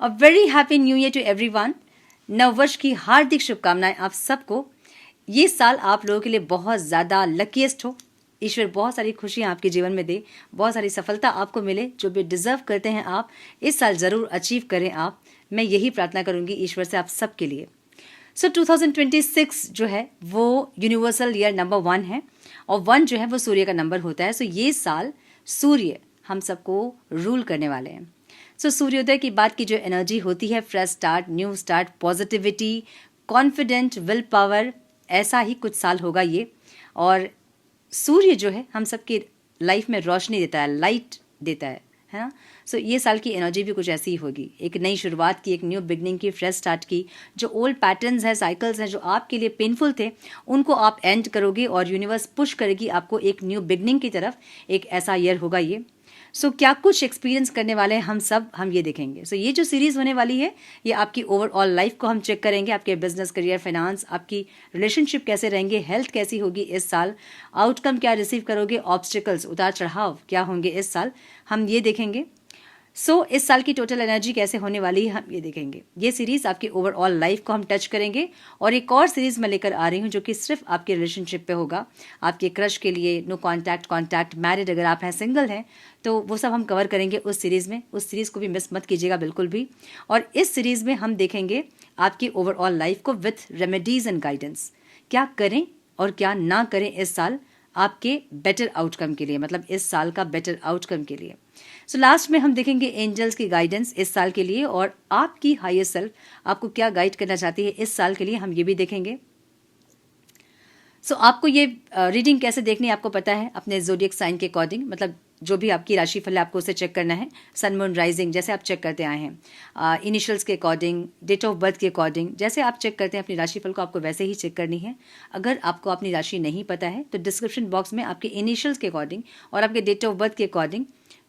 A very happy new year to everyone. नववर्ष की हार्दिक शुभकामनाएं आप सबको। ये साल आप लोगों के लिए बहुत ज़्यादा लकीएस्ट हो। ईश्वर बहुत सारी खुशियां आपके जीवन में दे, बहुत सारी सफलता आपको मिले। जो भी डिजर्व करते हैं आप इस साल ज़रूर अचीव करें आप। मैं यही प्रार्थना करूंगी ईश्वर से आप सबके लिए। सो 2026 जो है वो यूनिवर्सल ईयर नंबर 1 है और 1 जो है वो सूर्य का नंबर होता है। सो ये साल सूर्य हम सबको रूल करने वाले हैं। सो सूर्योदय की बात की जो एनर्जी होती है, fresh start, new start, positivity, confident, will power, ऐसा ही कुछ साल होगा ये। और सूर्य जो है हम सबकी लाइफ में रोशनी देता है, लाइट देता है ना। सो ये साल की एनर्जी भी कुछ ऐसी ही होगी, एक नई शुरुआत की, एक न्यू बिगनिंग की, फ्रेश स्टार्ट की। जो ओल्ड पैटर्न्स हैं, साइकिल्स हैं जो आपके लिए पेनफुल थे, उनको आप एंड करोगे और यूनिवर्स पुश करेगी आपको एक न्यू बिगनिंग की तरफ। एक ऐसा ईयर होगा ये। सो क्या कुछ एक्सपीरियंस करने वाले हैं हम ये देखेंगे। सो ये जो सीरीज होने वाली है ये आपकी ओवरऑल लाइफ को हम चेक करेंगे। आपके बिजनेस, करियर, फाइनेंस, आपकी रिलेशनशिप कैसे रहेंगे, हेल्थ कैसी होगी इस साल, आउटकम क्या रिसीव करोगे, ऑब्स्टिकल्स, उतार चढ़ाव क्या होंगे इस साल, हम ये देखेंगे। सो इस साल की टोटल एनर्जी कैसे होने वाली है हम ये देखेंगे। ये सीरीज आपकी ओवरऑल लाइफ को हम टच करेंगे। और एक और सीरीज मैं लेकर आ रही हूँ जो कि सिर्फ आपके रिलेशनशिप पे होगा, आपके क्रश के लिए, नो कॉन्टैक्ट, कॉन्टैक्ट, मैरिड अगर आप हैं, सिंगल हैं, तो वो सब हम कवर करेंगे उस सीरीज में। उस सीरीज को भी मिस मत कीजिएगा बिल्कुल भी। और इस सीरीज में हम देखेंगे आपकी ओवरऑल लाइफ को विथ रेमेडीज एंड गाइडेंस, क्या करें और क्या ना करें इस साल आपके बेटर आउटकम के लिए, मतलब इस साल का बेटर आउटकम के लिए। सो लास्ट में हम देखेंगे एंजल्स की गाइडेंस इस साल के लिए और आपकी हायर सेल्फ आपको क्या गाइड करना चाहती है इस साल के लिए, हम ये भी देखेंगे। सो आपको ये रीडिंग कैसे देखनी है आपको पता है, अपने ज़ोडिएक साइन के अकॉर्डिंग, मतलब जो भी आपकी राशिफल है आपको उसे चेक करना है। सन, मून, राइजिंग जैसे आप चेक करते आए हैं, इनिशियल्स के अकॉर्डिंग, डेट ऑफ बर्थ के अकॉर्डिंग, जैसे आप चेक करते हैं अपनी राशिफल को, आपको वैसे ही चेक करनी है। अगर आपको अपनी राशि नहीं पता है तो डिस्क्रिप्शन बॉक्स में आपके इनिशियल्स के अकॉर्डिंग और आपके डेट ऑफ बर्थ के अकॉर्डिंग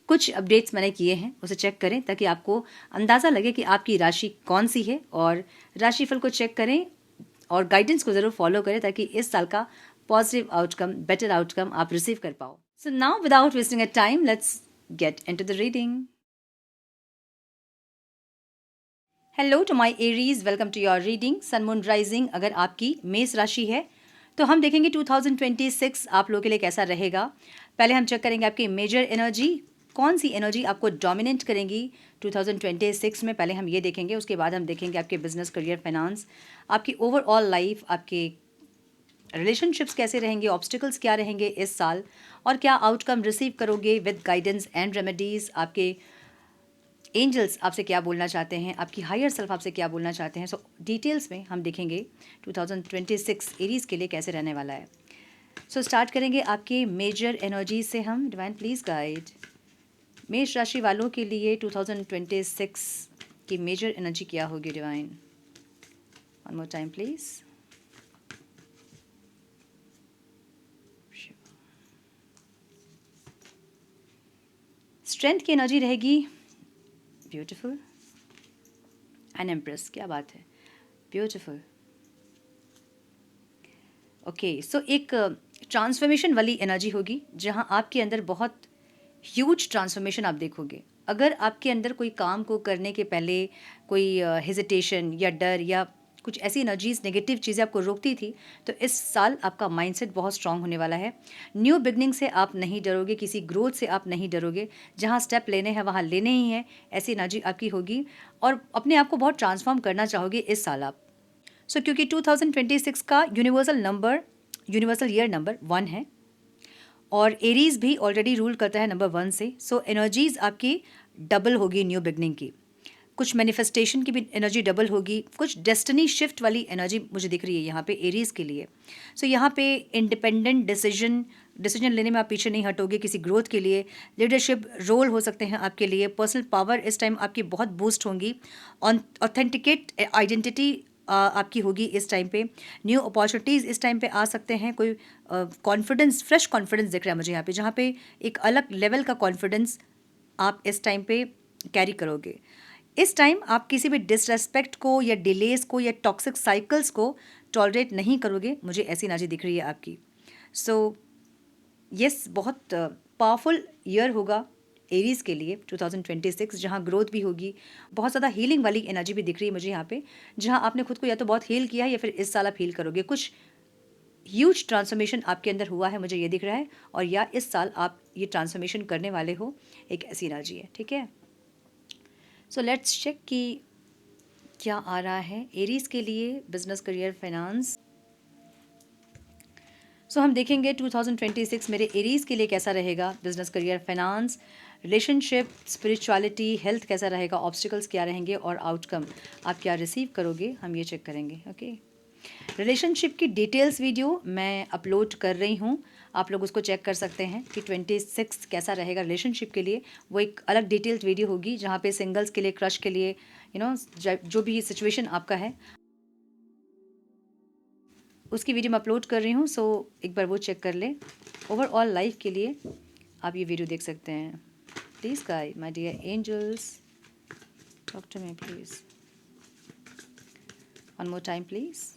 कुछ अपडेट्स मैंने किए हैं, उसे चेक करें ताकि आपको अंदाज़ा लगे कि आपकी राशि कौन सी है। और राशिफल को चेक करें और गाइडेंस को ज़रूर फॉलो करें ताकि इस साल का पॉजिटिव आउटकम, बेटर आउटकम आप रिसीव कर पाओ। So now without wasting a time, let's get into the reading. Hello to my Aries, welcome to your reading. Sun, moon, rising अगर आपकी मेष राशि है तो हम देखेंगे 2026 आप लोगों के लिए कैसा रहेगा। पहले हम चेक करेंगे आपकी मेजर एनर्जी, कौन सी एनर्जी आपको डोमिनेट करेंगी 2026 में, पहले हम ये देखेंगे। उसके बाद हम देखेंगे आपके बिजनेस, करियर, फाइनेंस, आपकी ओवरऑल लाइफ, आपके रिलेशनशिप्स कैसे रहेंगे, ऑब्स्टिकल्स क्या रहेंगे इस साल और क्या आउटकम रिसीव करोगे विद गाइडेंस एंड रेमेडीज। आपके एंजल्स आपसे क्या बोलना चाहते हैं, आपकी हायर सेल्फ आपसे क्या बोलना चाहते हैं। सो डिटेल्स में हम देखेंगे 2026 एरीज के लिए कैसे रहने वाला है। सो स्टार्ट करेंगे आपके मेजर एनर्जी से हम। डिवाइन प्लीज गाइड मेष राशि वालों के लिए 2026 की मेजर एनर्जी क्या होगी। Divine, one more time please. Strength की एनर्जी रहेगी, ब्यूटिफुल, एंड एम्प्रेस, क्या बात है, ब्यूटिफुल। ओके, सो एक ट्रांसफॉर्मेशन वाली एनर्जी होगी जहां आपके अंदर बहुत ह्यूज ट्रांसफॉर्मेशन आप देखोगे। अगर आपके अंदर कोई काम को करने के पहले कोई हेजिटेशन या डर या कुछ ऐसी एनर्जीज, नेगेटिव चीज़ें आपको रोकती थी, तो इस साल आपका माइंडसेट बहुत स्ट्रांग होने वाला है। न्यू बिगनिंग से आप नहीं डरोगे, किसी ग्रोथ से आप नहीं डरोगे, जहाँ स्टेप लेने हैं वहाँ लेने ही हैं, ऐसी एनर्जी आपकी होगी। और अपने आप को बहुत ट्रांसफॉर्म करना चाहोगे इस साल आप। सो क्योंकि 2026 का यूनिवर्सल ईयर नंबर 1 है और एरीज भी ऑलरेडी रूल करता है नंबर 1 से। सो एनर्जीज आपकी डबल होगी न्यू बिगनिंग की, कुछ मैनिफेस्टेशन की भी एनर्जी डबल होगी, कुछ डेस्टिनी शिफ्ट वाली एनर्जी मुझे दिख रही है यहाँ पे एरीज के लिए। सो यहाँ पे इंडिपेंडेंट डिसीजन लेने में आप पीछे नहीं हटोगे किसी ग्रोथ के लिए। लीडरशिप रोल हो सकते हैं आपके लिए। पर्सनल पावर इस टाइम आपकी बहुत बूस्ट होंगी। ऑथेंटिकेट आइडेंटिटी आपकी होगी इस टाइम पे। न्यू अपॉर्चुनिटीज़ इस टाइम पे आ सकते हैं। कोई कॉन्फिडेंस, फ्रेश कॉन्फिडेंस दिख रहा है मुझे यहाँ पे, जहाँ पे एक अलग लेवल का कॉन्फिडेंस आप इस टाइम पे कैरी करोगे। इस टाइम आप किसी भी डिसरेस्पेक्ट को या डिलेस को या टॉक्सिक साइकिल्स को टॉलरेट नहीं करोगे, मुझे ऐसी एनर्जी दिख रही है आपकी। सो यस, बहुत पावरफुल ईयर होगा एरीज के लिए 2026, जहाँ ग्रोथ भी होगी, बहुत ज़्यादा हीलिंग वाली एनर्जी भी दिख रही है मुझे यहाँ पे, जहाँ आपने खुद को या तो बहुत हील किया है या फिर इस साल आप हील करोगे। कुछ ह्यूज ट्रांसफॉर्मेशन आपके अंदर हुआ है, मुझे ये दिख रहा है, और या इस साल आप ये ट्रांसफॉर्मेशन करने वाले हो, एक ऐसी एनर्जी है। ठीक है, सो लेट्स चेक कि क्या आ रहा है एरीज के लिए बिजनेस, करियर, फाइनेंस। सो हम देखेंगे 2026 मेरे एरीज के लिए कैसा रहेगा, business, career, finance, relationship, spirituality, health कैसा रहेगा, ऑब्स्टिकल्स क्या रहेंगे और आउटकम आप क्या रिसीव करोगे, हम ये चेक करेंगे। ओके, रिलेशनशिप की डिटेल्स वीडियो मैं अपलोड कर रही हूँ, आप लोग उसको चेक कर सकते हैं कि 26 कैसा रहेगा रिलेशनशिप के लिए। वो एक अलग डिटेल्ड वीडियो होगी जहाँ पे सिंगल्स के लिए, क्रश के लिए, जो भी सिचुएशन आपका है उसकी वीडियो मैं अपलोड कर रही हूँ। सो एक बार वो चेक कर ले। ओवरऑल लाइफ के लिए आप ये वीडियो देख सकते हैं। Please guide my dear angels, talk to me please, one more time please.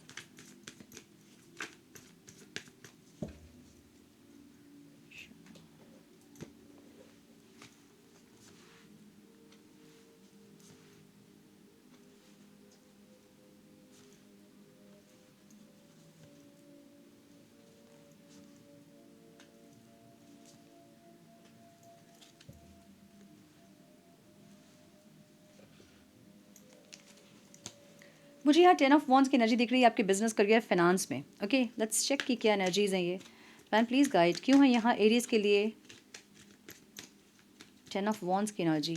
मुझे यहाँ 10 ऑफ वॉन्ड्स की एनर्जी दिख रही है आपके बिजनेस, करियर, फाइनेंस में। ओके, लेट्स चेक कि क्या एनर्जीज हैं ये। प्लान प्लीज़ गाइड क्यों है यहाँ एरीज के लिए 10 ऑफ वॉन्ड्स की energy.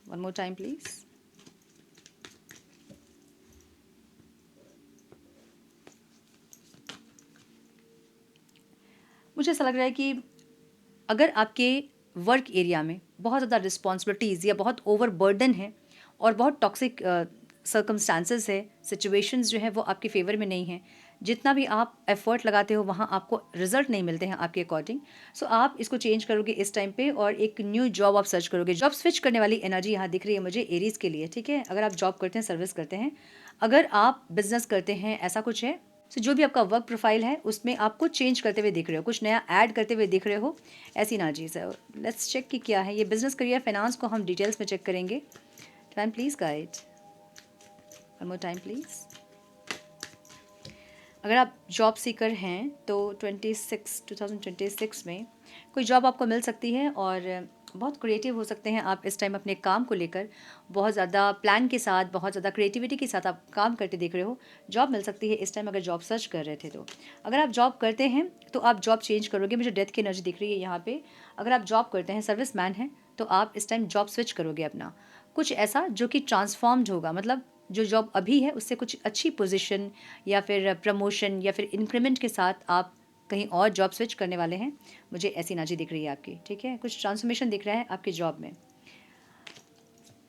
One more time please. मुझे ऐसा लग रहा है कि अगर आपके वर्क एरिया में बहुत ज़्यादा रिस्पॉन्सिबिलिटीज़ या बहुत ओवर बर्डन है और बहुत टॉक्सिक सर्कमस्टांसेस है, सिचुएशंस जो है वो आपके फेवर में नहीं है, जितना भी आप एफर्ट लगाते हो वहाँ आपको रिजल्ट नहीं मिलते हैं आपके अकॉर्डिंग, सो आप इसको चेंज करोगे इस टाइम पे और एक न्यू जॉब आप सर्च करोगे। जॉब स्विच करने वाली एनर्जी यहाँ दिख रही है मुझे एरीज के लिए। ठीक है, अगर आप जॉब करते हैं, सर्विस करते हैं, अगर आप बिजनेस करते हैं, ऐसा कुछ है, सो जो भी आपका वर्क प्रोफाइल है उसमें आपको चेंज करते हुए दिख रहे हो, कुछ नया ऐड करते हुए दिख रहे हो, ऐसी एनर्जीज है। लेट्स चेक कि क्या है ये बिजनेस, करियर, फाइनेंस को हम डिटेल्स में चेक करेंगे। Time please guide, one more time please. अगर आप जॉब सीकर हैं तो 2026 में कोई जॉब आपको मिल सकती है और बहुत क्रिएटिव हो सकते हैं आप इस टाइम अपने काम को लेकर, बहुत ज़्यादा प्लान के साथ, बहुत ज़्यादा क्रिएटिविटी के साथ आप काम करते दिख रहे हो। जॉब मिल सकती है इस टाइम अगर जॉब सर्च कर रहे थे तो। अगर आप जॉब करते हैं तो आप जॉब चेंज करोगे, मुझे डेथ की एनर्जी दिख रही है यहाँ पे। अगर आप जॉब करते हैं, सर्विस मैन हैं, तो आप इस टाइम जॉब स्विच करोगे अपना, कुछ ऐसा जो कि ट्रांसफॉर्म्ड होगा, मतलब जो जॉब अभी है उससे कुछ अच्छी पोजीशन या फिर प्रमोशन या फिर इंक्रीमेंट के साथ आप कहीं और जॉब स्विच करने वाले हैं, मुझे ऐसी एनर्जी दिख रही है आपकी। ठीक है, कुछ ट्रांसफॉर्मेशन दिख रहा है आपकी जॉब में।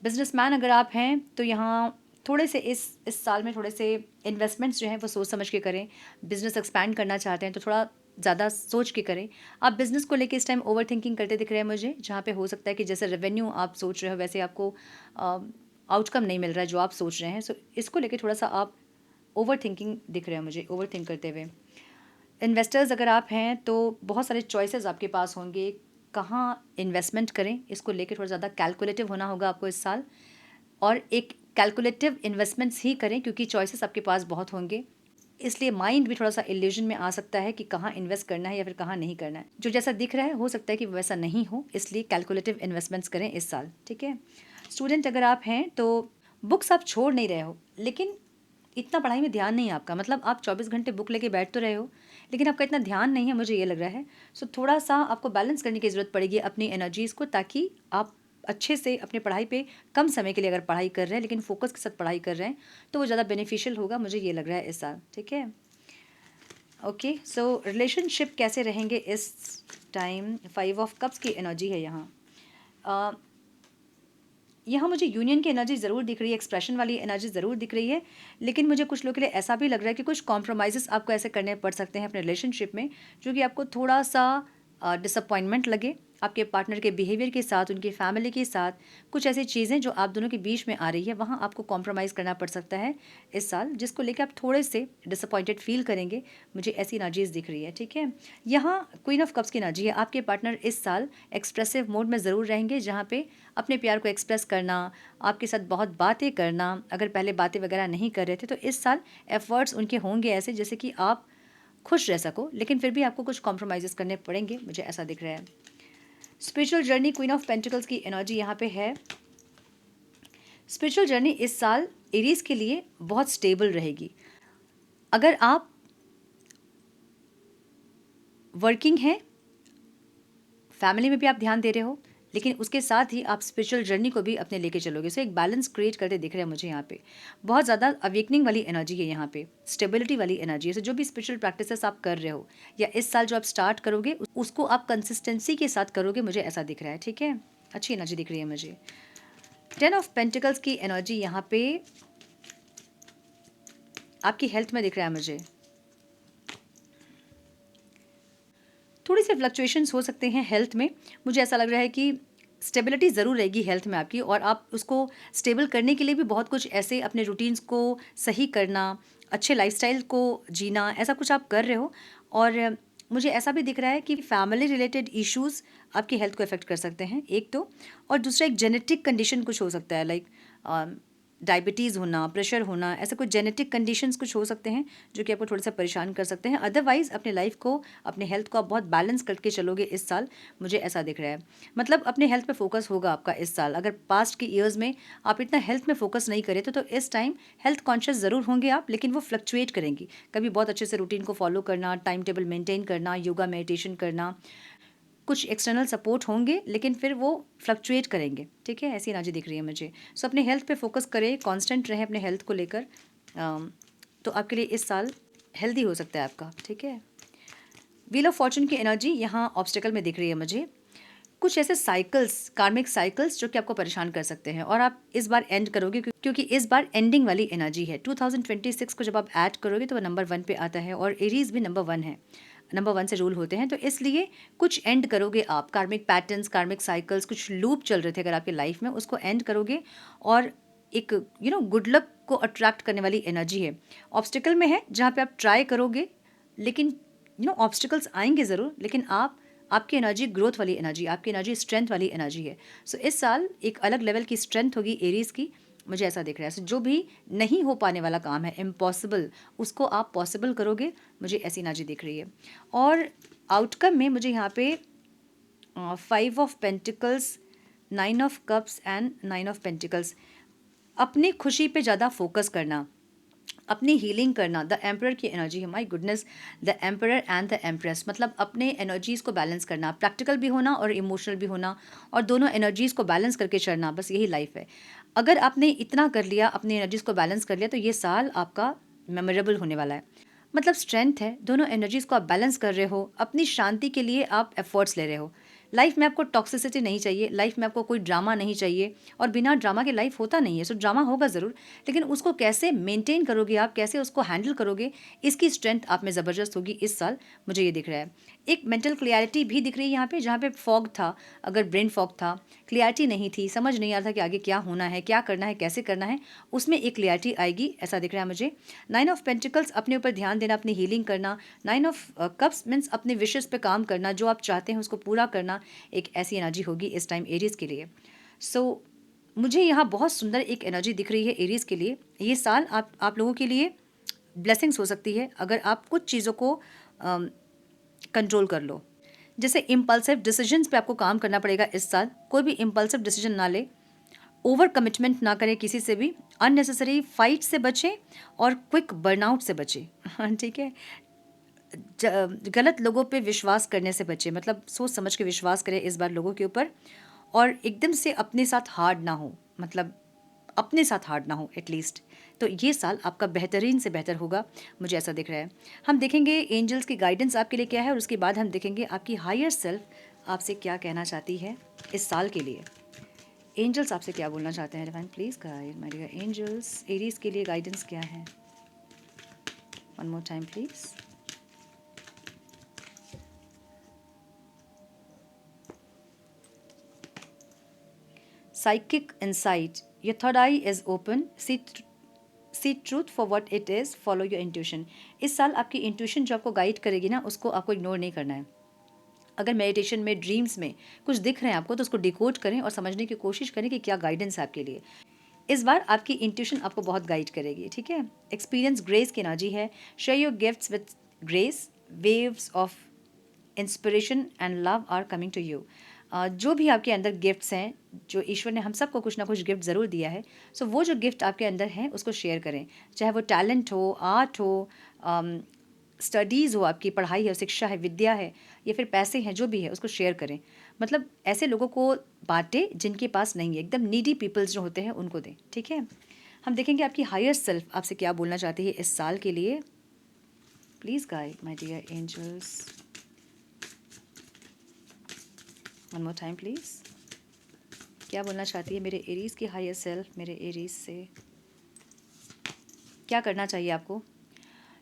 बिजनेसमैन अगर आप हैं तो यहाँ थोड़े से इस साल में थोड़े से इन्वेस्टमेंट्स जो हैं वो सोच समझ के करें। बिजनेस एक्सपैंड करना चाहते हैं तो थोड़ा ज़्यादा सोच के करें। आप बिज़नेस को लेके इस टाइम ओवर थिंकिंग करते दिख रहे हैं मुझे, जहाँ पे हो सकता है कि जैसे रेवेन्यू आप सोच रहे हो वैसे आपको आउटकम नहीं मिल रहा है जो आप सोच रहे हैं। सो इसको लेके थोड़ा सा आप ओवर थिंकिंग दिख रहे हैं मुझे, ओवर थिंक करते हुए। इन्वेस्टर्स अगर आप हैं तो बहुत सारे चॉइसेस आपके पास होंगे, कहाँ इन्वेस्टमेंट करें, इसको लेके थोड़ा ज़्यादा कैलकुलेटिव होना होगा आपको इस साल, और एक कैलकुलेटिव इन्वेस्टमेंट्स ही करें क्योंकि चॉइसेस आपके पास बहुत होंगे, इसलिए माइंड भी थोड़ा सा इल्यूजन में आ सकता है कि कहाँ इन्वेस्ट करना है या फिर कहाँ नहीं करना है। जो जैसा दिख रहा है हो सकता है कि वैसा नहीं हो, इसलिए कैलकुलेटिव इन्वेस्टमेंट्स करें इस साल। ठीक है, स्टूडेंट अगर आप हैं तो बुक्स आप छोड़ नहीं रहे हो, लेकिन इतना पढ़ाई में ध्यान नहीं है आपका, मतलब आप 24 घंटे बुक लेके बैठ तो रहे हो लेकिन आपका इतना ध्यान नहीं है, मुझे ये लग रहा है। सो थोड़ा सा आपको बैलेंस करने की ज़रूरत पड़ेगी अपनी एनर्जीज़ को, ताकि आप अच्छे से अपने पढ़ाई पे कम समय के लिए अगर पढ़ाई कर रहे हैं लेकिन फोकस के साथ पढ़ाई कर रहे हैं तो वो ज़्यादा बेनिफिशियल होगा, मुझे ये लग रहा है इस साल। ठीक है, ओके, सो रिलेशनशिप कैसे रहेंगे इस टाइम। 5 ऑफ कप्स की एनर्जी है यहाँ। यहाँ मुझे यूनियन की एनर्जी ज़रूर दिख रही है, एक्सप्रेशन वाली एनर्जी ज़रूर दिख रही है, लेकिन मुझे कुछ लोगों के लिए ऐसा भी लग रहा है कि कुछ कॉम्प्रोमाइज़ेस आपको ऐसे करने पड़ सकते हैं अपने रिलेशनशिप में जो कि आपको थोड़ा सा डिसअपॉइंटमेंट लगे, आपके पार्टनर के बिहेवियर के साथ, उनकी फैमिली के साथ कुछ ऐसी चीज़ें जो आप दोनों के बीच में आ रही है, वहाँ आपको कॉम्प्रोमाइज़ करना पड़ सकता है इस साल, जिसको लेकर आप थोड़े से डिसअपॉइंटेड फील करेंगे। मुझे ऐसी एनर्जीज दिख रही है, ठीक है। यहाँ क्वीन ऑफ कप्स की एनर्जी है। आपके पार्टनर इस साल एक्सप्रेसिव मोड में ज़रूर रहेंगे, जहाँ पे अपने प्यार को एक्सप्रेस करना, आपके साथ बहुत बातें करना, अगर पहले बातें वगैरह नहीं कर रहे थे तो इस साल एफर्ट्स उनके होंगे ऐसे जैसे कि आप खुश रह सको, लेकिन फिर भी आपको कुछ कॉम्प्रोमाइज़ करने पड़ेंगे, मुझे ऐसा दिख रहा है। Spiritual journey, queen of pentacles की एनर्जी यहाँ पे है। स्पिरिचुअल जर्नी इस साल एरीज के लिए बहुत स्टेबल रहेगी। अगर आप वर्किंग हैं, फैमिली में भी आप ध्यान दे रहे हो, लेकिन उसके साथ ही आप स्पिरिचुअल जर्नी को भी अपने लेके चलोगे, सो एक बैलेंस क्रिएट करते दिख रहा है मुझे यहाँ पे। बहुत ज़्यादा अवेकनिंग वाली एनर्जी है यहाँ पे, स्टेबिलिटी वाली एनर्जी है। सो जो भी स्पिरिचुअल प्रैक्टिसेस आप कर रहे हो या इस साल जो आप स्टार्ट करोगे उसको आप कंसिस्टेंसी के साथ करोगे, मुझे ऐसा दिख रहा है, ठीक है। अच्छी एनर्जी दिख रही है मुझे। 10 ऑफ पेंटिकल्स की एनर्जी यहाँ पे आपकी हेल्थ में दिख रहा है मुझे। थोड़ी सी फ्लक्चुएशंस हो सकते हैं हेल्थ में। मुझे ऐसा लग रहा है कि स्टेबिलिटी ज़रूर रहेगी हेल्थ में आपकी, और आप उसको स्टेबल करने के लिए भी बहुत कुछ ऐसे अपने रूटीन्स को सही करना, अच्छे लाइफस्टाइल को जीना, ऐसा कुछ आप कर रहे हो। और मुझे ऐसा भी दिख रहा है कि फैमिली रिलेटेड इश्यूज़ आपकी हेल्थ को अफेक्ट कर सकते हैं, एक तो, और दूसरा एक जेनेटिक कंडीशन कुछ हो सकता है, लाइक डायबिटीज़ होना, प्रेशर होना, ऐसे कुछ जेनेटिक कंडीशंस कुछ हो सकते हैं जो कि आपको थोड़ा सा परेशान कर सकते हैं। अदरवाइज़ अपने लाइफ को, अपने हेल्थ को आप बहुत बैलेंस करके चलोगे इस साल, मुझे ऐसा दिख रहा है। मतलब अपने हेल्थ पे फोकस होगा आपका इस साल। अगर पास्ट के ईयर्स में आप इतना हेल्थ में फोकस नहीं करे थे तो इस टाइम हेल्थ कॉन्शियस ज़रूर होंगे आप, लेकिन वो फ्लक्चुएट करेंगी। कभी बहुत अच्छे से रूटीन को फॉलो करना, टाइम टेबल मेंटेन करना, योगा मेडिटेशन करना, कुछ एक्सटर्नल सपोर्ट होंगे, लेकिन फिर वो फ्लक्चुएट करेंगे, ठीक है। ऐसी एनर्जी दिख रही है मुझे। सो अपने हेल्थ पे फोकस करें, कांस्टेंट रहें अपने हेल्थ को लेकर, तो आपके लिए इस साल हेल्दी हो सकता है आपका, ठीक है। व्हील ऑफ फॉर्चून की एनर्जी यहाँ ऑब्स्टिकल में दिख रही है मुझे। कुछ ऐसे साइकिल्स, कार्मिक साइकिल्स जो कि आपको परेशान कर सकते हैं, और आप इस बार एंड करोगे क्योंकि इस बार एंडिंग वाली एनर्जी है। 2026 को जब आप ऐड करोगे तो वो नंबर 1 पे आता है, और एरीज भी नंबर 1 है, नंबर 1 से रूल होते हैं, तो इसलिए कुछ एंड करोगे आप। कार्मिक पैटर्न्स, कार्मिक साइकिल्स, कुछ लूप चल रहे थे अगर आपके लाइफ में, उसको एंड करोगे, और एक गुड लक को अट्रैक्ट करने वाली एनर्जी है। ऑब्स्टिकल में है जहाँ पे आप ट्राई करोगे, लेकिन ऑब्स्टिकल्स आएंगे ज़रूर, लेकिन आपकी एनर्जी ग्रोथ वाली एनर्जी, आपकी एनर्जी स्ट्रेंथ वाली एनर्जी है। सो इस साल एक अलग लेवल की स्ट्रेंथ होगी एरीज की, मुझे ऐसा दिख रहा है। सो जो भी नहीं हो पाने वाला काम है, इम्पॉसिबल, उसको आप पॉसिबल करोगे, मुझे ऐसी एनर्जी दिख रही है। और आउटकम में मुझे यहाँ पे 5 of pentacles, 9 of cups and 9 of pentacles. अपनी खुशी पे ज़्यादा फोकस करना, अपनी हीलिंग करना। द एम्परर की एनर्जी है, my goodness, the emperor and the empress. मतलब अपने एनर्जीज़ को बैलेंस करना, प्रैक्टिकल भी होना और इमोशनल भी होना, और दोनों एनर्जीज़ को बैलेंस करके चलना, बस यही लाइफ है। अगर आपने इतना कर लिया, अपनी एनर्जीज़ को बैलेंस कर लिया, तो ये साल आपका मेमोरेबल होने वाला है। मतलब स्ट्रेंथ है, दोनों एनर्जीज़ को आप बैलेंस कर रहे हो, अपनी शांति के लिए आप एफर्ट्स ले रहे हो। लाइफ में आपको टॉक्सिसिटी नहीं चाहिए, लाइफ में आपको कोई ड्रामा नहीं चाहिए, और बिना ड्रामा के लाइफ होता नहीं है। सो ड्रामा होगा ज़रूर, लेकिन उसको कैसे मेंटेन करोगे आप, कैसे उसको हैंडल करोगे, इसकी स्ट्रेंथ आप में ज़बरदस्त होगी इस साल, मुझे ये दिख रहा है। एक मेंटल क्लियरिटी भी दिख रही है यहाँ पे, जहाँ पे फॉग था, अगर ब्रेन फॉग था, क्लियरिटी नहीं थी, समझ नहीं आ रहा था कि आगे क्या होना है, क्या करना है, कैसे करना है, उसमें एक क्लियरिटी आएगी, ऐसा दिख रहा है मुझे। 9 ऑफ पेंटिकल्स, अपने ऊपर ध्यान देना, अपनी हीलिंग करना। 9 ऑफ कप्स मीन्स अपने विशेस पे काम करना, जो आप चाहते हैं उसको पूरा करना, एक ऐसी एनर्जी होगी इस टाइम एरीज के लिए। सो मुझे यहाँ बहुत सुंदर एक एनर्जी दिख रही है एरीज के लिए। ये साल आप लोगों के लिए ब्लेसिंग्स हो सकती है अगर आप कुछ चीज़ों को कंट्रोल कर लो। जैसे इम्पल्सिव डिसीजंस पे आपको काम करना पड़ेगा इस साल। कोई भी इम्पल्सिव डिसीजन ना ले, ओवर कमिटमेंट ना करें किसी से भी, अननेसेसरी फाइट से बचें, और क्विक बर्नआउट से बचें, ठीक है। गलत लोगों पे विश्वास करने से बचें, मतलब सोच समझ के विश्वास करें इस बार लोगों के ऊपर, और एकदम से अपने साथ हार्ड ना हो, मतलब अपने साथ हार्ड ना हो एटलीस्ट। तो ये साल आपका बेहतरीन से बेहतर होगा, मुझे ऐसा दिख रहा है। हम देखेंगे एंजल्स की गाइडेंस आपके लिए क्या है, और उसके बाद हम देखेंगे आपकी हायर सेल्फ आपसे क्या कहना चाहती है इस साल के लिए। एंजल्स आपसे क्या बोलना चाहते हैं? Divine please guide my dear angels, Aries के लिए गाइडेंस क्या है? One more time please. psychic insight, your third eye is open, see truth for what it is, follow your intuition. इस साल आपकी इंट्यूशन जो आपको गाइड करेगी ना, उसको आपको इग्नोर नहीं करना है. अगर मेडिटेशन में, ड्रीम्स में कुछ दिख रहे हैं आपको, तो उसको डिकोड करें और समझने की कोशिश करें कि क्या गाइडेंस है आपके लिए. इस बार आपकी इंट्यूशन आपको बहुत गाइड करेगी, ठीक है. एक्सपीरियंस ग्रेस की एनर्जी है. Share your gifts with grace, waves of inspiration and love are coming to you. जो भी आपके अंदर गिफ्ट्स हैं, जो ईश्वर ने हम सबको कुछ ना कुछ गिफ्ट ज़रूर दिया है, सो वो जो गिफ्ट आपके अंदर हैं उसको शेयर करें. चाहे वो टैलेंट हो, आर्ट हो, स्टडीज़ हो, आपकी पढ़ाई है, शिक्षा है, विद्या है, या फिर पैसे हैं, जो भी है उसको शेयर करें. मतलब ऐसे लोगों को बांटें जिनके पास नहीं है. एकदम नीडी पीपल्स जो होते हैं उनको दें, ठीक है. हम देखेंगे आपकी हायर सेल्फ आपसे क्या बोलना चाहती है इस साल के लिए. Please guide my dear angels. One more time please. क्या बोलना चाहती है मेरे एरीज़ की हायर सेल्फ, मेरे एरीज़ से क्या करना चाहिए आपको.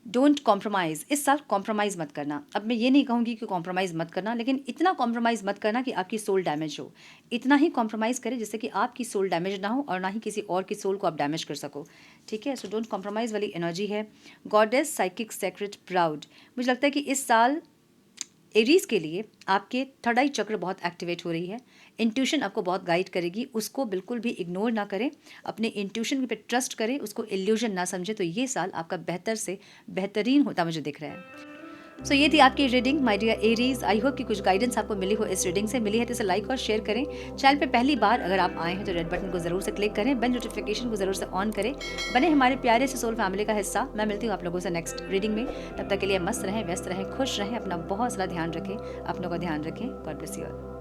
Don't compromise. इस साल कॉम्प्रोमाइज़ मत करना. अब मैं ये नहीं कहूँगी कि कॉम्प्रोमाइज़ मत करना, लेकिन इतना कॉम्प्रोमाइज़ मत करना कि आपकी सोल डैमेज हो. इतना ही कॉम्प्रोमाइज़ करें जिससे कि आपकी सोल डैमेज ना हो और ना ही किसी और की सोल को आप डैमेज कर सको, ठीक है. सो डोंट कॉम्प्रोमाइज़ वाली एनर्जी है. Goddess psychic secret proud. मुझे लगता है कि इस साल एरीज़ के लिए आपके थर्ड आई चक्र बहुत एक्टिवेट हो रही है. इंट्यूशन आपको बहुत गाइड करेगी. उसको बिल्कुल भी इग्नोर ना करें. अपने इंट्यूशन पे ट्रस्ट करें, उसको इल्यूजन ना समझें. तो ये साल आपका बेहतर से बेहतरीन होता मुझे दिख रहा है. सो ये थी आपकी reading my dear Aries. I hope कि कुछ गाइडेंस आपको मिली हो. इस रीडिंग से मिली है तो इसे लाइक और शेयर करें. चैनल पे पहली बार अगर आप आए हैं तो रेड बटन को ज़रूर से क्लिक करें, बेल नोटिफिकेशन को ज़रूर से ऑन करें. बने हमारे प्यारे से सोल फैमिली का हिस्सा. मैं मिलती हूँ आप लोगों से नेक्स्ट रीडिंग में. तब तक के लिए मस्त रहें, व्यस्त रहें, खुश रहें, अपना बहुत सारा ध्यान रखें, अपनों का ध्यान रखें. God bless you all.